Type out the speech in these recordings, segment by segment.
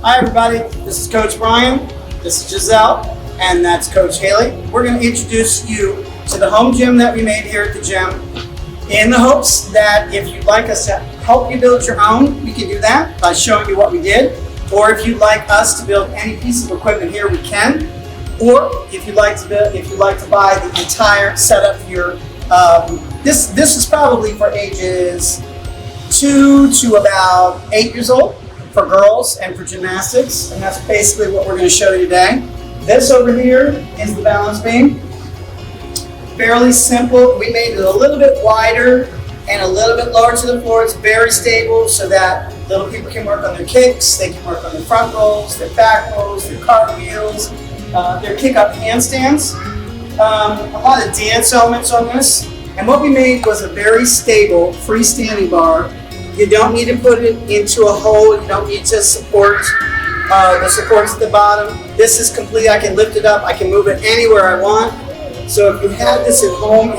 Hi everybody, this is Coach Brian, this is Giselle, and that's Coach Haley. We're going to introduce you to the home gym that we made here at the gym in the hopes that if you'd like us to help you build your own, we can do that by showing you what we did. Or if you'd like us to build any piece of equipment here, we can. Or if you'd like to buy the entire setup here, this is probably for ages 2 to about 8 years old for girls and for gymnastics, and that's basically what we're going to show you today. This over here is the balance beam. Fairly simple. We made it a little bit wider and a little bit lower to the floor. It's very stable so that little people can work on their kicks, they can work on their front rolls, their back rolls, their cartwheels, their kick-up handstands. A lot of dance elements on this. And what we made was a very stable freestanding bar. You don't need to put it into a hole. You don't need to support the supports at the bottom. This is complete. I can lift it up. I can move it anywhere I want. So if you had this at home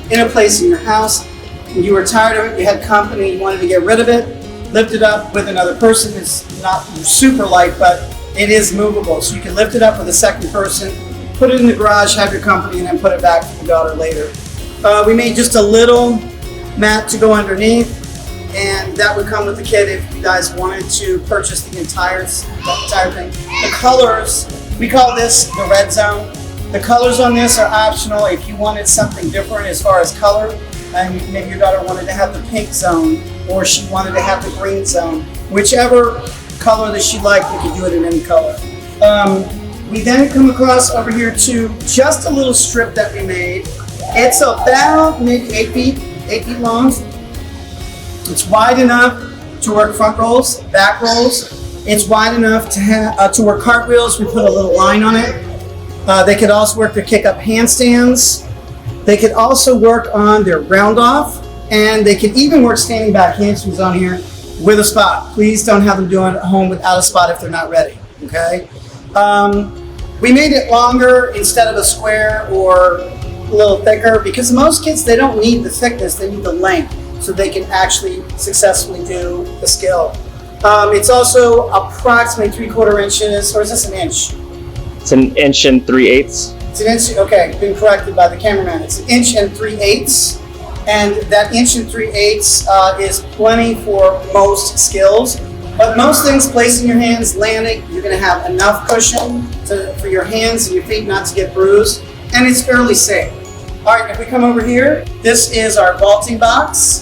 in a place in your house, and you were tired of it, you had company, you wanted to get rid of it, lift it up with another person. It's not super light, but it is movable. So you can lift it up with a second person, put it in the garage, have your company, and then put it back to the daughter later. We made just a little mat to go underneath, and that would come with the kit if you guys wanted to purchase the entire thing. The colors, we call this the red zone. The colors on this are optional if you wanted something different as far as color, and maybe your daughter wanted to have the pink zone or she wanted to have the green zone. Whichever color that she liked, we could do it in any color. We then come across over here to just a little strip that we made. It's about maybe 8 feet long. It's wide enough to work front rolls, back rolls. It's wide enough to work cartwheels. We put a little line on it. They could also work their kick-up handstands. They could also work on their round off, and they could even work standing back handstands on here with a spot. Please don't have them doing it at home without a spot if they're not ready, okay? We made it longer instead of a square or a little thicker because most kids, they don't need the thickness, they need the length so they can actually successfully do the skill. It's also approximately 3/4 inches, or is this an inch? It's an inch and 3/8. It's an inch, okay, been corrected by the cameraman. It's an inch and 3/8, and that inch and 3/8 is plenty for most skills. But most things, placing your hands, landing, you're gonna have enough cushion for your hands and your feet not to get bruised, and it's fairly safe. All right, if we come over here, this is our vaulting box.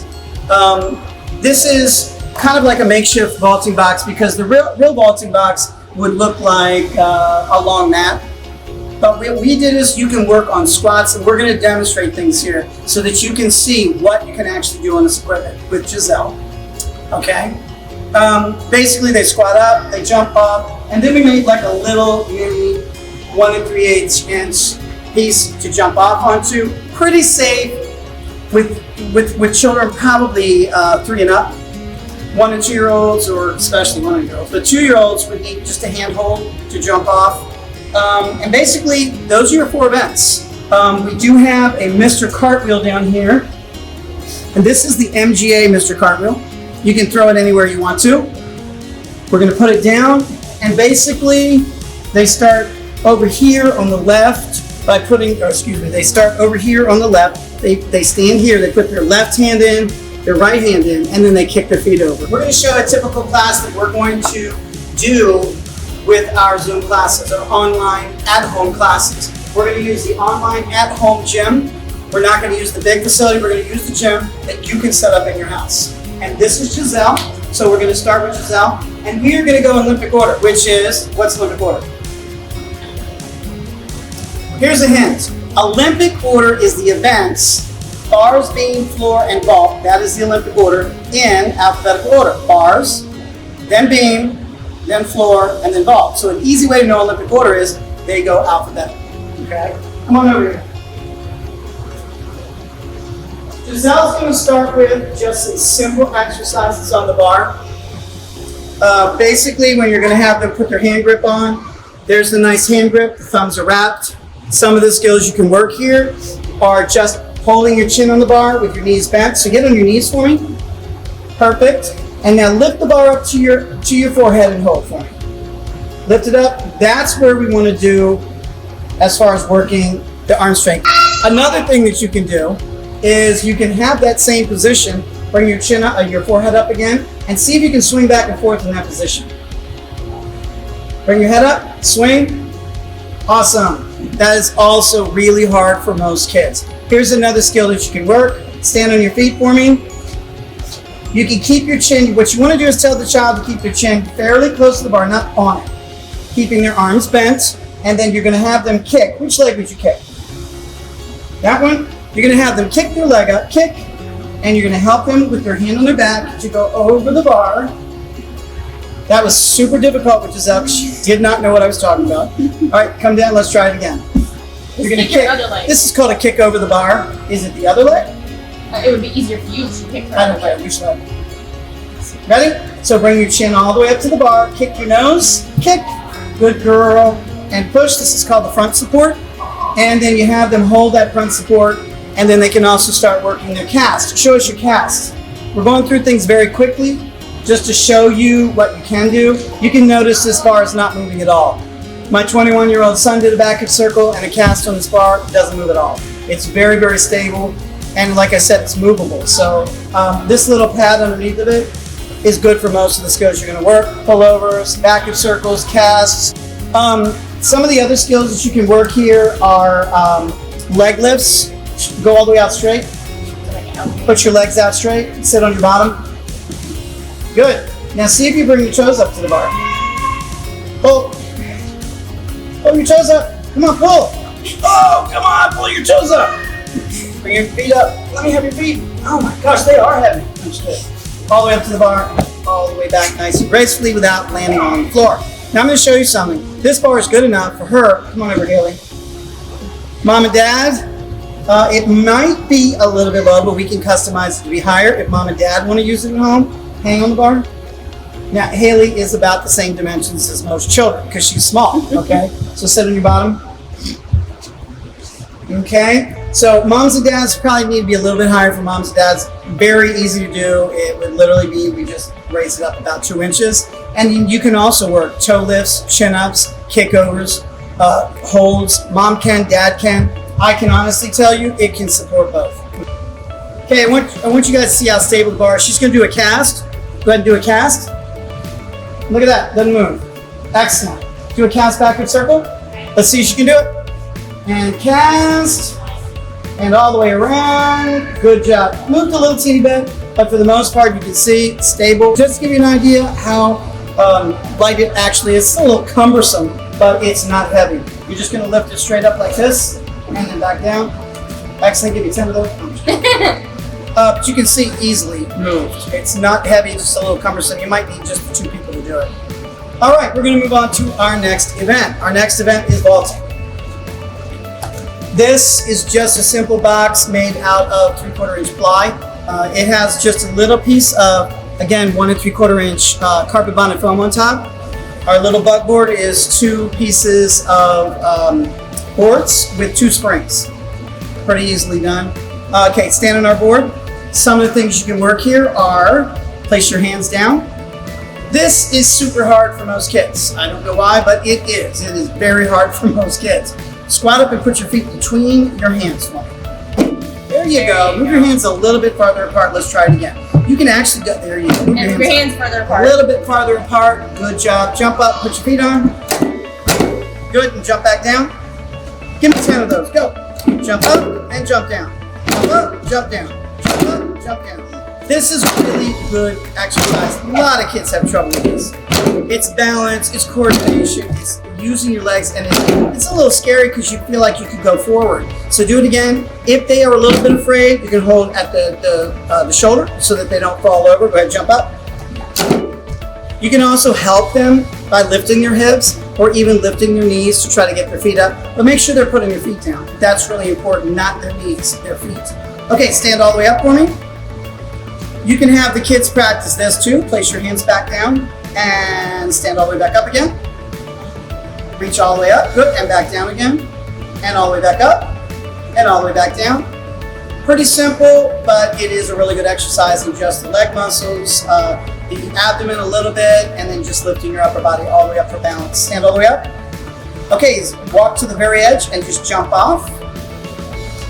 This is kind of like a makeshift vaulting box because the real vaulting box would look like a long mat. But what we did is you can work on squats, and we're going to demonstrate things here so that you can see what you can actually do on this equipment with Giselle. Okay? Basically, they squat up, they jump up, and then we made like a little mini 1 3/8 inch piece to jump off onto. Pretty safe with children probably 3 and up. 1 and 2 year olds, or especially 1 year olds. But 2 year olds would need just a handhold to jump off. And basically, those are your 4 events. We do have a Mr. Cartwheel down here. And this is the MGA Mr. Cartwheel. You can throw it anywhere you want to. We're going to put it down. And basically, they start over here on the left by they start over here on the left. They stand here. They put their left hand in, their right hand in, and then they kick their feet over. We're going to show a typical class that we're going to do with our Zoom classes, our online at-home classes. We're going to use the online at-home gym. We're not going to use the big facility. We're going to use the gym that you can set up in your house. And this is Giselle. So we're going to start with Giselle. And we are going to go in Olympic order, which is, what's Olympic order? Here's a hint. Olympic order is the events, bars, beam, floor, and vault. That is the Olympic order in alphabetical order. Bars, then beam, then floor, and then vault. So an easy way to know Olympic order is they go alphabetical. Okay? Come on over here. Giselle's going to start with just some simple exercises on the bar. Basically, when you're going to have them put their hand grip on, there's the nice hand grip, the thumbs are wrapped. Some of the skills you can work here are just holding your chin on the bar with your knees bent. So get on your knees for me. Perfect. And now lift the bar up to your forehead and hold for me. Lift it up. That's where we want to do as far as working the arm strength. Another thing that you can do is you can have that same position, bring your chin up, your forehead up again, and see if you can swing back and forth in that position. Bring your head up, swing. Awesome. That is also really hard for most kids. Here's another skill that you can work. Stand on your feet for me. You can keep your chin. What you want to do is tell the child to keep their chin fairly close to the bar, not on it. Keeping their arms bent, and then you're going to have them kick. Which leg would you kick? That one. You're going to have them kick their leg up, kick, and you're going to help them with their hand on their back to go over the bar. That was super difficult with Giselle. She did not know what I was talking about. All right, come down. Let's try it again. You're going to kick. Your other leg. This is called a kick over the bar. Is it the other leg? It would be easier for you to kick. I don't care. Which leg? Ready? So bring your chin all the way up to the bar. Kick your nose. Kick. Good girl. And push. This is called the front support. And then you have them hold that front support. And then they can also start working their cast. Show us your cast. We're going through things very quickly just to show you what you can do. You can notice this bar is not moving at all. My 21-year-old son did a backup circle and a cast on this bar. It doesn't move at all. It's very, very stable. And like I said, it's movable. So this little pad underneath of it is good for most of the skills you're going to work. Pullovers, backup circles, casts. Some of the other skills that you can work here are leg lifts. Go all the way out straight. Put your legs out straight. Sit on your bottom. Good. Now see if you bring your toes up to the bar. Pull. Pull your toes up. Come on, pull. Oh, come on, pull your toes up. Bring your feet up. Let me have your feet. Oh my gosh, they are heavy. All the way up to the bar. All the way back nice and gracefully without landing on the floor. Now I'm going to show you something. This bar is good enough for her. Come on over, Haley. Mom and Dad, it might be a little bit low, but we can customize it to be higher if Mom and Dad want to use it at home. Hang on the bar. Now, Haley is about the same dimensions as most children because she's small, okay? So sit on your bottom. Okay? So moms and dads probably need to be a little bit higher for moms and dads. Very easy to do. It would literally be, we just raise it up about 2 inches. And you can also work toe lifts, chin-ups, kickovers, holds. Mom can, dad can. I can honestly tell you, it can support both. Okay, I want you guys to see how stable the bar is. She's going to do a cast. Go ahead and do a cast. Look at that, doesn't move. Excellent. Do a cast backward circle. Let's see if she can do it. And cast. And all the way around. Good job. Moved a little teeny bit, but for the most part, you can see it's stable. Just to give you an idea how light it actually is. It's a little cumbersome, but it's not heavy. You're just going to lift it straight up like this, and then back down. Excellent. Give me 10 of those. But you can see easily moved. It's not heavy, it's just a little cumbersome. You might need just 2 people to do it. All right, we're going to move on to our next event. Our next event is vaulting. This is just a simple box made out of 3/4 inch ply. It has just a little piece of, again, 1 3/4 inch carpet bonded foam on top. Our little bug board is 2 pieces of boards with 2 springs. Pretty easily done. Okay, stand on our board. Some of the things you can work here are place your hands down. This is super hard for most kids. I don't know why, but it is. It is very hard for most kids. Squat up and put your feet between your hands. There you go. Move your hands a little bit farther apart. Let's try it again. You can actually go, there you go. Move your hands further apart. A little bit farther apart. Good job. Jump up, put your feet on. Good, and jump back down. Give me 10 of those. Go. Jump up and jump down. Jump up, jump down. Jump up, jump down. This is really good exercise. A lot of kids have trouble with this. It's balance, it's coordination, it's using your legs, and it's a little scary because you feel like you could go forward. So do it again. If they are a little bit afraid, you can hold at the shoulder so that they don't fall over. Go ahead, jump up. You can also help them by lifting their hips or even lifting their knees to try to get their feet up. But make sure they're putting their feet down. That's really important, not their knees, their feet. Okay, stand all the way up for me. You can have the kids practice this too. Place your hands back down and stand all the way back up again. Reach all the way up, good, and back down again. And all the way back up, and all the way back down. Pretty simple, but it is a really good exercise in just the leg muscles, the abdomen a little bit, and then just lifting your upper body all the way up for balance. Stand all the way up. Okay, walk to the very edge and just jump off.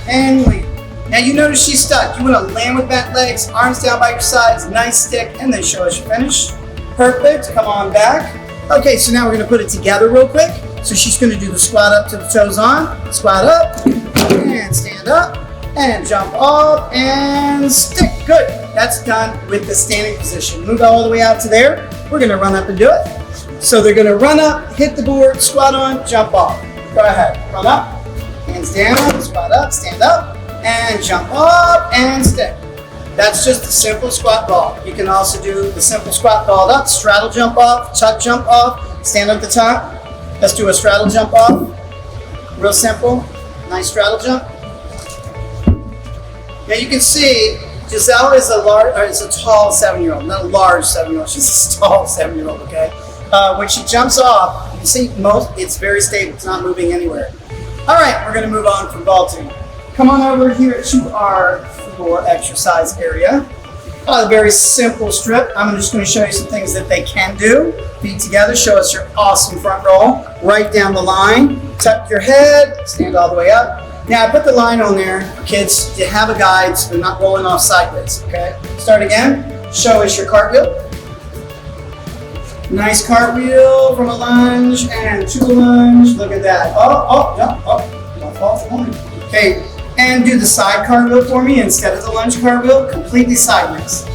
And leave. Now you notice she's stuck. You want to land with bent legs, arms down by your sides, nice stick, and then show us your finish. Perfect, come on back. Okay, so now we're gonna put it together real quick. So she's gonna do the squat up to the toes on, squat up, and stand up, and jump off, and stick. Good, that's done with the standing position. Move all the way out to there. We're gonna run up and do it. So they're gonna run up, hit the board, squat on, jump off. Go ahead, run up, hands down, squat up, stand up, and jump up, and stick. That's just a simple squat ball. You can also do the simple squat ball up, straddle jump off, tuck jump off, stand up the top. Let's do a straddle jump off. Real simple, nice straddle jump. Now you can see Giselle is a tall 7-year-old, not a large 7-year-old. She's a tall 7-year-old. Okay. When she jumps off, you can see it's very stable. It's not moving anywhere. All right, we're going to move on from vaulting. Come on over here to our floor exercise area. A very simple strip. I'm just going to show you some things that they can do. Feet together, show us your awesome front roll. Right down the line, tuck your head, stand all the way up. Now I put the line on there for kids to have a guide so they're not rolling off sideways, okay? Start again, show us your cartwheel. Nice cartwheel from a lunge and to a lunge, look at that. Don't fall off the line. Okay. And do the side cartwheel for me instead of the lunge cartwheel, completely sideways.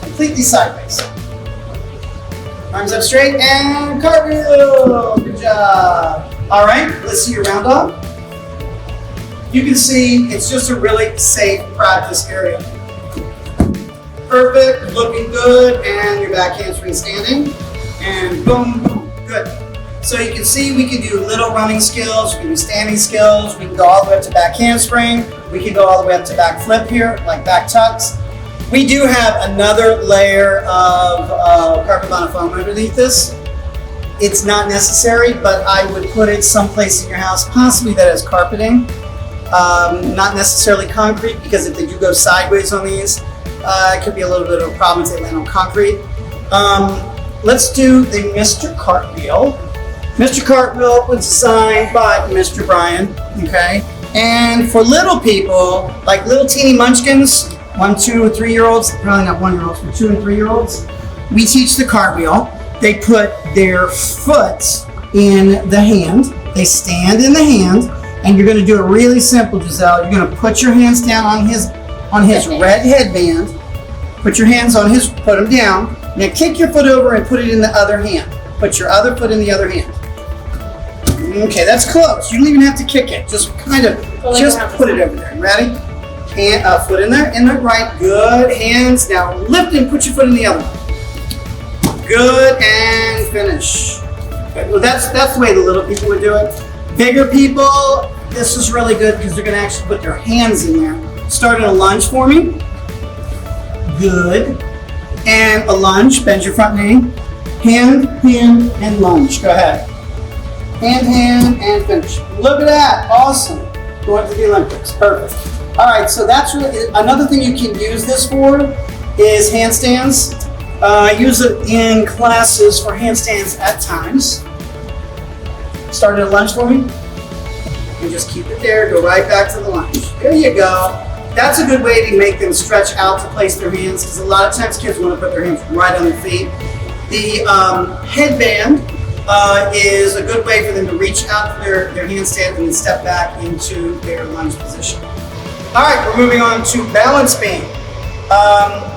Completely sideways. Arms up straight and cartwheel. Good job. All right, let's see your round off. You can see it's just a really safe practice area. Perfect, looking good, and your back handspring standing. And boom, boom, good. So you can see we can do little running skills, we can do standing skills, we can go all the way up to back handspring, we can go all the way up to back flip here, like back tucks. We do have another layer of Cartwheel foam underneath this. It's not necessary, but I would put it someplace in your house, possibly that has carpeting. Not necessarily concrete, because if they do go sideways on these, it could be a little bit of a problem if they land on concrete. Let's do the Mr. Cartwheel. Mr. Cartwheel was designed by Mr. Brian, okay? And for little people, like little teeny munchkins, 1, 2, or 3-year-olds, probably not 1-year-olds, but 2 and 3-year-olds, we teach the cartwheel. They put their foot in the hand, they stand in the hand, and you're gonna do it really simple, Giselle. You're gonna put your hands down on his red headband, put your hands on his, put them down, now kick your foot over and put it in the other hand. Put your other foot in the other hand. Okay, that's close. You don't even have to kick it. Just kind of, just put it over there. You ready? Hand, foot in there, right. Good. Hands. Now lift and put your foot in the other one. Good, and finish. Okay, well, that's the way the little people would do it. Bigger people, this is really good because they're going to actually put their hands in there. Start in a lunge for me. Good. And a lunge. Bend your front knee. Hand, hand, and lunge. Go ahead. Hand, hand, and finish. Look at that. Awesome. Going to the Olympics. Perfect. All right, so that's really another thing you can use this for is handstands. I use it in classes for handstands at times. Start at a lunge for me. And just keep it there. Go right back to the lunge. There you go. That's a good way to make them stretch out to place their hands, because a lot of times kids want to put their hands right on their feet. The headband is a good way for them to reach out for their handstand and then step back into their lunge position. All right, we're moving on to balance beam.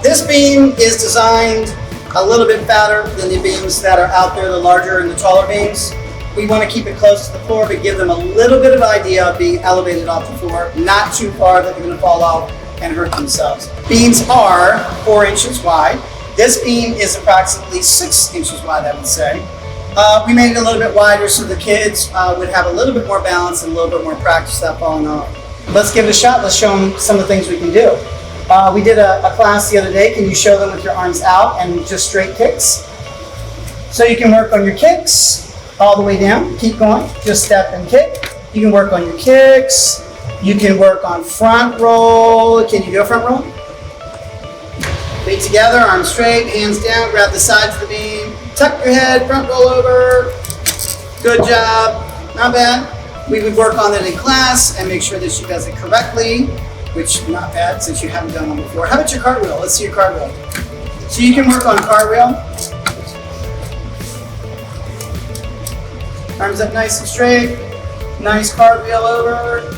This beam is designed a little bit fatter than the beams that are out there, the larger and the taller beams. We want to keep it close to the floor, but give them a little bit of idea of being elevated off the floor, not too far that they're going to fall off and hurt themselves. Beams are 4 inches wide. This beam is approximately 6 inches wide, I would say. We made it a little bit wider so the kids would have a little bit more balance and a little bit more practice without falling off. Let's give it a shot. Let's show them some of the things we can do. We did a class the other day. Can you show them with your arms out and just straight kicks? So you can work on your kicks all the way down. Keep going. Just step and kick. You can work on your kicks. You can work on front roll. Can you do a front roll? Feet together, arms straight, hands down, grab the sides of the beam. Tuck your head, front roll over. Good job, not bad. We would work on it in class and make sure that she does it correctly, which not bad since you haven't done one before. How about your cartwheel? Let's see your cartwheel. So you can work on cartwheel. Arms up nice and straight. Nice cartwheel over.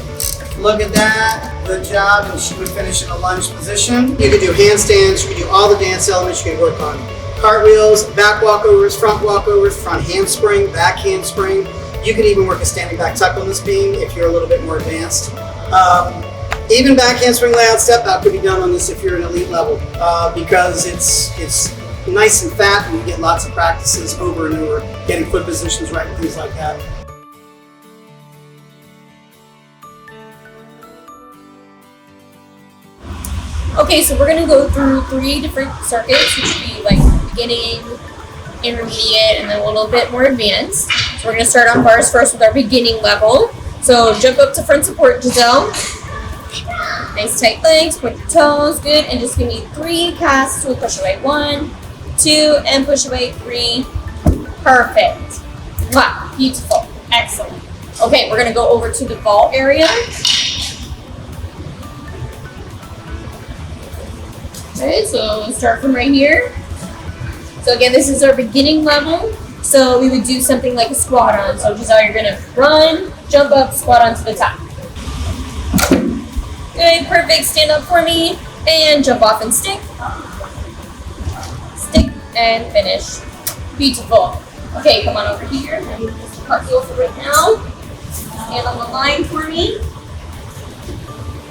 Look at that. Good job. And she would finish in a lunge position. You could do handstands. You could do all the dance elements. You could work on cartwheels, back walkovers, front handspring, back handspring. You could even work a standing back tuck on this beam if you're a little bit more advanced. Even back handspring layout step out could be done on this if you're an elite level because it's nice and fat and you get lots of practices over and over, getting foot positions right and things like that. Okay, so we're gonna go through 3 different circuits, which would be like beginning, intermediate, and then a little bit more advanced. So we're gonna start on bars first with our beginning level. So jump up to front support, Giselle. Nice tight legs, point your toes, good, and just give me 3 casts to a push away. 1, 2, and push away 3. Perfect. Wow, beautiful, excellent. Okay, we're gonna go over to the vault area. Okay, so we'll start from right here. So again, this is our beginning level. So we would do something like a squat on. So Giselle, you're gonna run, jump up, squat onto the top. Good, perfect. Stand up for me and jump off and stick. Stick and finish. Beautiful. Okay, come on over here. I'm gonna just cartwheel for right now. Stand on the line for me.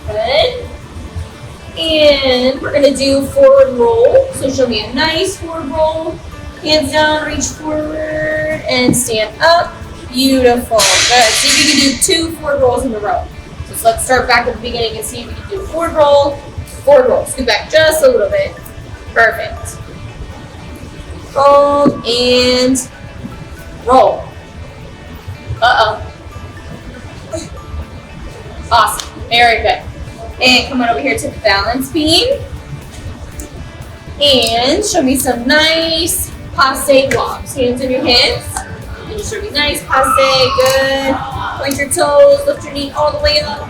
Good. And we're gonna do forward roll. So show me a nice forward roll. Hands down, reach forward, and stand up. Beautiful. Good. See if you can do 2 forward rolls in a row. So let's start back at the beginning and see if we can do forward roll. Scoot back just a little bit. Perfect. Hold and roll. Uh-oh. Awesome. Very good. And come on over here to the balance beam. And show me some nice passe blocks. Hands in your hands. And show me nice passe. Good. Point your toes. Lift your knee all the way up.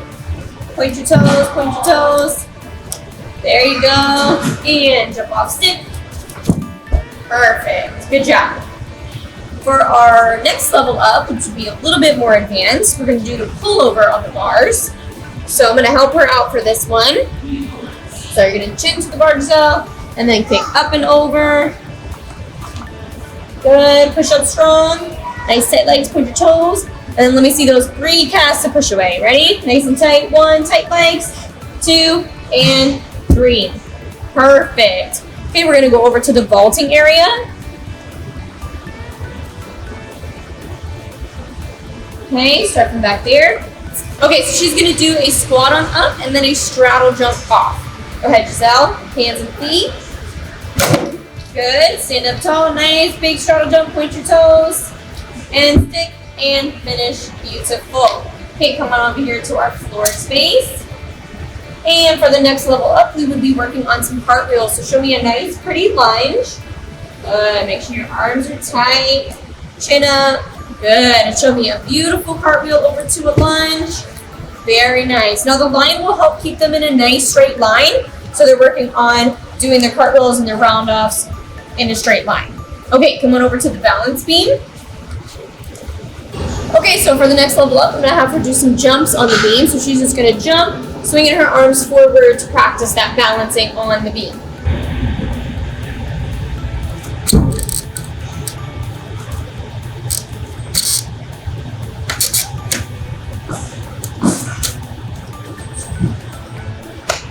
Point your toes. Point your toes. There you go. And jump off stick. Perfect. Good job. For our next level up, which would be a little bit more advanced, we're going to do the pullover on the bars. So I'm going to help her out for this one. So you're going to chin to the bar, Giselle, and then kick up and over. Good. Push up strong. Nice tight legs, point your toes. And then let me see those 3 casts to push away. Ready? Nice and tight. 1, tight legs. 2, and 3. Perfect. Okay, we're going to go over to the vaulting area. Okay, start from back there. Okay, so she's going to do a squat on up and then a straddle jump off. Go ahead, Giselle. Hands and feet. Good. Stand up tall. Nice. Big straddle jump. Point your toes. And stick and finish. Beautiful. Okay, come on over here to our floor space. And for the next level up, we would be working on some cartwheels. So show me a nice, pretty lunge. Good. Make sure your arms are tight. Chin up. Good. And show me a beautiful cartwheel over to a lunge. Very nice. Now the line will help keep them in a nice straight line. So they're working on doing their cartwheels and their round-offs in a straight line. Okay, come on over to the balance beam. Okay, so for the next level up, I'm going to have her do some jumps on the beam. So she's just going to jump, swinging her arms forward to practice that balancing on the beam.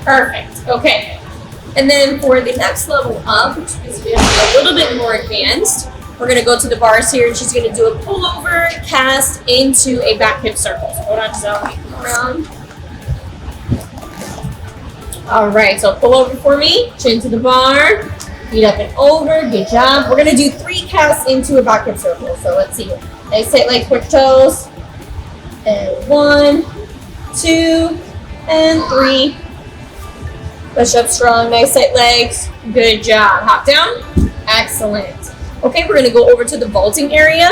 Perfect. Okay. And then for the next level up, which is going to be a little bit more advanced, we're going to go to the bars here, and she's going to do a pullover cast into a back hip circle. So hold on, Giselle. Come around. All right. So pull over for me. Chin to the bar. Feet up and over. Good job. We're going to do 3 casts into a back hip circle. So let's see. Nice tight legs, point your toes. And 1, 2, and 3. Push up strong, nice tight legs. Good job. Hop down. Excellent. Okay, we're gonna go over to the vaulting area.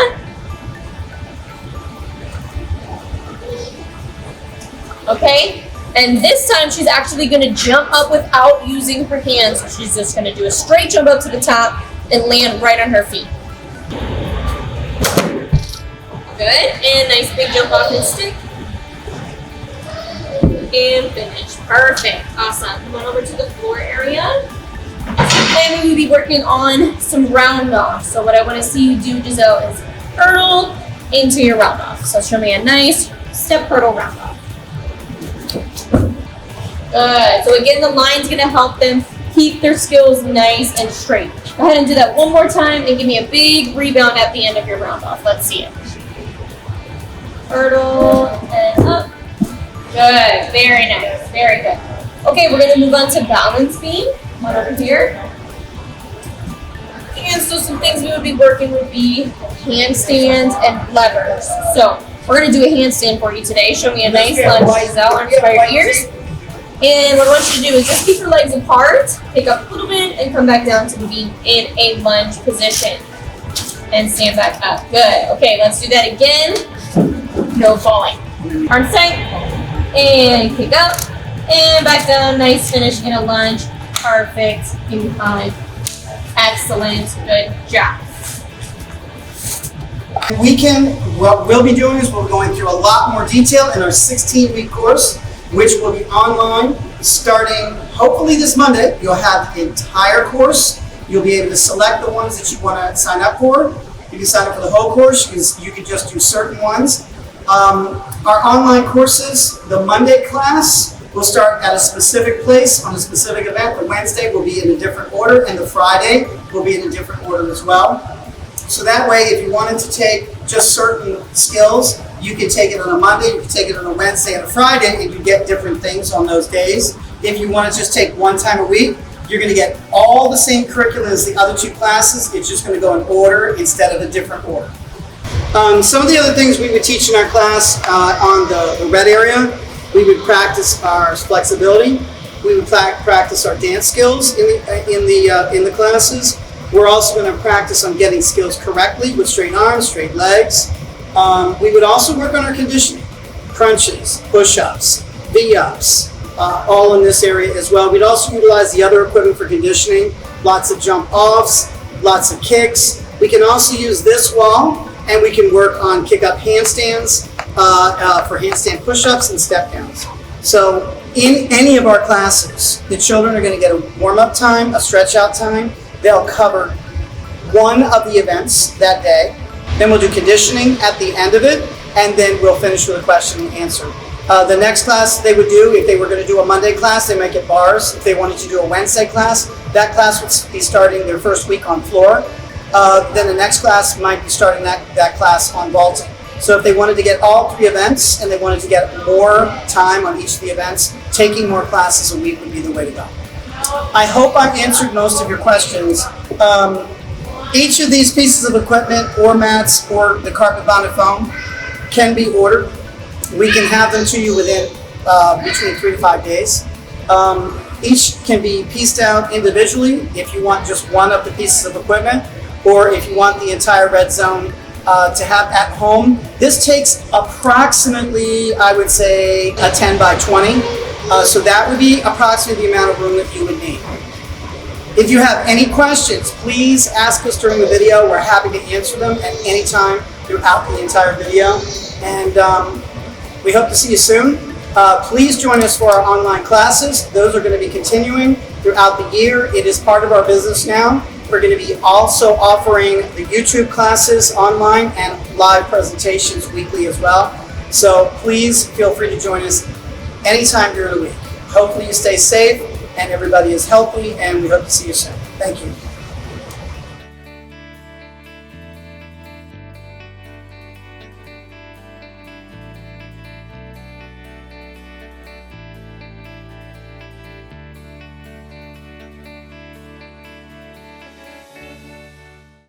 Okay, and this time she's actually gonna jump up without using her hands. So she's just gonna do a straight jump up to the top and land right on her feet. Good, and nice big jump off and stick. And finish. Perfect. Awesome. Come on over to the floor area. And we will be working on some round off. So what I want to see you do, Giselle, is hurdle into your round off. So show me a nice step hurdle round off. Good. So again, the line's going to help them keep their skills nice and straight. Go ahead and do that one more time and give me a big rebound at the end of your round off. Let's see it. Hurdle and up. Good. Very nice. Very good. Okay, we're going to move on to balance beam. Come on over here. And so some things we would be working would be handstands and levers. So we're going to do a handstand for you today. Show me a nice lunge, Giselle, arms by your ears. And what I want you to do is just keep your legs apart, pick up a little bit, and come back down to the beam in a lunge position. And stand back up. Good. Okay, let's do that again. No falling. Arms tight. And kick up. And back down. Nice finish in a lunge. Perfect. Give me 5. Excellent. Good job. What we'll be doing is we're going through a lot more detail in our 16-week course, which will be online starting hopefully this Monday. You'll have the entire course. You'll be able to select the ones that you want to sign up for. You can sign up for the whole course. You can just do certain ones. Our online courses, the Monday class will start at a specific place on a specific event. The Wednesday will be in a different order, and the Friday will be in a different order as well. So that way, if you wanted to take just certain skills, you can take it on a Monday, you can take it on a Wednesday and a Friday, and you get different things on those days. If you want to just take one time a week, you're going to get all the same curriculum as the other 2 classes. It's just going to go in order instead of a different order. Some of the other things we would teach in our class on the red area, we would practice our flexibility. We would practice our dance skills in the classes. We're also going to practice on getting skills correctly with straight arms, straight legs. We would also work on our conditioning, crunches, push-ups, V-ups, all in this area as well. We'd also utilize the other equipment for conditioning, lots of jump-offs, lots of kicks. We can also use this wall, and we can work on kick-up handstands for handstand push-ups and step-downs. So in any of our classes, the children are going to get a warm-up time, a stretch-out time. They'll cover one of the events that day. Then we'll do conditioning at the end of it, and then we'll finish with a question and answer. The next class they would do, if they were going to do a Monday class, they might get bars. If they wanted to do a Wednesday class, that class would be starting their first week on floor. Then the next class might be starting that class on vaulting. So if they wanted to get all 3 events and they wanted to get more time on each of the events, taking more classes a week would be the way to go. I hope I've answered most of your questions. Each of these pieces of equipment or mats or the carpet bonded foam can be ordered. We can have them to you within between 3 to 5 days. Each can be pieced out individually if you want just one of the pieces of equipment, or if you want the entire red zone to have at home. This takes approximately, I would say, a 10 by 20. So that would be approximately the amount of room that you would need. If you have any questions, please ask us during the video. We're happy to answer them at any time throughout the entire video. And we hope to see you soon. Please join us for our online classes. Those are going to be continuing throughout the year. It is part of our business now. We're going to be also offering the YouTube classes online and live presentations weekly as well. So please feel free to join us anytime during the week. Hopefully you stay safe and everybody is healthy, and we hope to see you soon. Thank you.